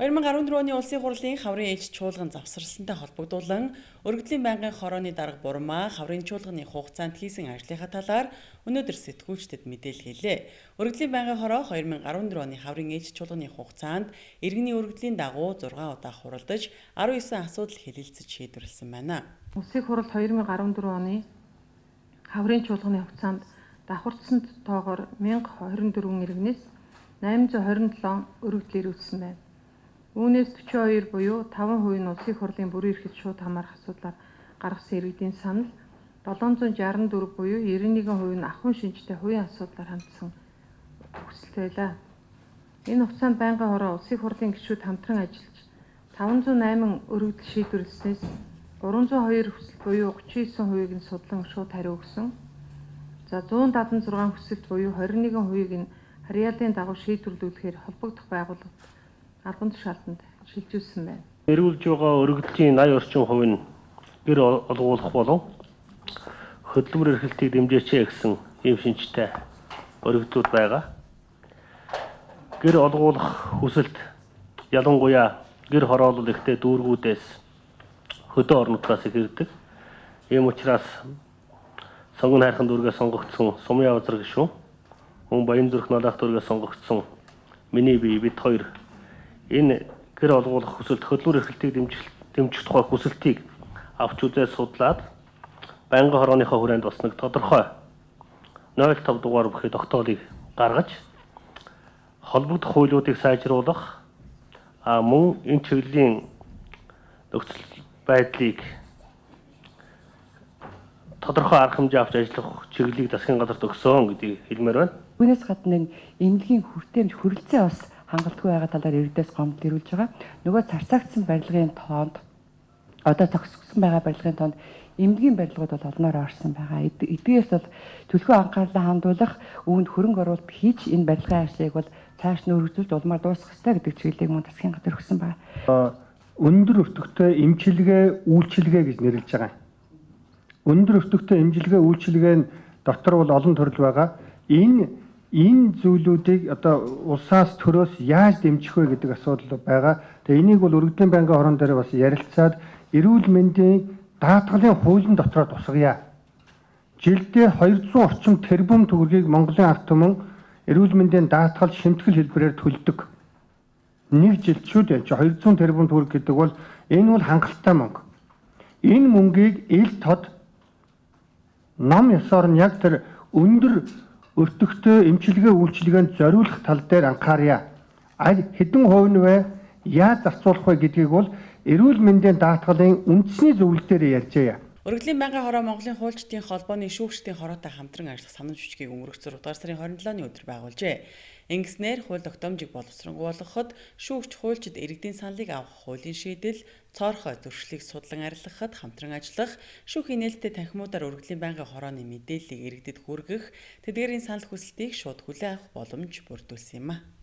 2014 оны улсын хурлын хаврын ээлж чуулган завсарласантай холбогдуулан өргөдлийн байнгын хорооны дарга Бурмаа хаврын чуулганы хугацаанд хийсэн ажлынхаа талаар өнөөдөр сэтгүүлчдэд мэдээлэл хийлээ. Өргөдлийн байнгын хороо 2014 оны хаврын ээлж чуулганы хугацаанд иргэний өргөдлийн дагуу 6 удаа хуралдаж 19 асуудал хэлэлцэж шийдвэрлсэн байна. Улсын хурал 2014 оны хаврын чуулганы хугацаанд давхарцсан тоогоор 1024 иргэнээс 827 өргөдөл ирүүлсэн байна. Үүнээс 42 буюу 5% нь улсын хурлын бүрэн эрхэлд шууд хамаарах асуудлаар гаргасан иргэдийн санал, 764 буюу 91% нь ахуйн шинжтэй хувийн асуудлаар хандсан хүсэлт байлаа. Энэ хугацаанд байнгын хороо улсын хурлын гишүүд хамтран ажиллаж 508 өргөдөл шийдвэрлснээс 302 хүсэлт буюу 39%-ийг нь судлан шууд хариу өгсөн. За 176 хүсэлт буюу 21%-ийг нь харьяалын дагуу шийдвэрлүүлэхээр холбогдох байгууллагад албан тушаалтанд шилжүүлсэн байна. Эрүүлж байгаа өргөдлийн 80 орчим хувь нь гэр олгуулах болон хөдөлмөр эрхлэлтийг дэмжээч гэсэн ийм шинжтэй өргөдлүүд байгаа. Гэр олгуулах хүсэлт ялангуяа гэр хороолол ихтэй дүүргүүдээс хөдөө орнуудаас их ирдэг. Ийм учраас сонгон хайрхан дүүргээс сонгогдсон Сумын Авзар гишүүн, мөн Баянзүрх Налах дүүргээс сонгогдсон миний бие бид хоёр энэ гэр олгуулах хүсэлт хөдөлмөр эрхлэлтийг дэмжих тухай хүсэлтийг авч үзээд судлаад байнгын хорооныхоо хүрээнд бас нэг тодорхой 0.5 дугаар бүхий тогтоолыг гаргаж холбогдох хуулиудыг сайжруулах мөн энэ чиглэлийн нөхцөл байдлыг тодорхой арга хэмжээ авч ажиллах чиглэлийг засгийн газарт өгсөн гэдгийг хэлмээр байна. Үүнээс гадна эмнэлгийн хүртээмж хүрэлцээ бас хангалтгүй байгаа талаар иргэдээс гомдол ирүүлж байгаа. Нөгөө царцаагдсан барилгын тоонд одоо зохисгосон байгаа барилгын тоонд эмнэлгийн барилгууд бол олноор орсон байгаа. Эдгээрээс бол төлхөө анхаарлаа хандуулах, үүнд хөрөнгө оруулалт хийж энэ барилгын ажлыг бол цааш нь өргөжүүлж улмаар дуусгах ёстой гэдэг чиглэлийг мөн засгийн газар өгсөн байна. Өндөр өртөгтэй эмчилгээ, үйлчилгээ гэж нэрлэж байгаа. Өндөр өртөгтэй эмчилгээ, үйлчилгээ нь дотор бол олон төрөл байгаа. Энэ зүйлүүдийг одоо улсаас төрөөс яаж дэмжих вэ гэдэг асуудал байгаа. Тэгээ энийг бол өргөдлийн байнгын хорон дээр бас ярилцаад эрүүл мэндийн даатгалын хуулийн дотроо тусгая. Жилдээ 200 орчим тэрбум төгрөгийг Монголын ард түмэн эрүүл мэндийн даатгал шимтгэл хэлбэрээр төлдөг. Нэг жилд шүү дээ. 200 тэрбум төгрөг гэдэг бол энэ бол хангалттай мөнгө. Энэ мөнгийг ил тод ном ёсоор нь яг тэр өндөр өртөгтэй эмчилгээ үйлчилгээнд зориулах тал дээр анхаарья. Хэдэн хувь нь вэ? Яаж зарцуулах вэ гэдгийг бол эрүүл мэндийн даатгалын үндэсний зөвлөл дээр ярьжээ. Өргөдлийн байнгын хороо Монголын хуульчдын холбооны шүүгчдийн хороотой хамтран ажиллах санамж бичгийг өнгөрөх 6 дугаар сарын 27-ны өдөр байгуулжээ. Ингэснээр хууль тогтоомжийг боловсронгуй болгоход шүүгч хуульчид иргэдийн саналыг авах хуулийн шийдэл, цоорхой зөрчлийг судлан арилгахад хамтран ажиллах, шүүхийн нээлттэй танхимуудаар өргөдлийн байнгын хорооны мэдээллийг иргэдэд хүргэх, тэдгээрийн санал хүсэлтийг шууд хүлээн авах боломж бүрдүүлсэн юм а.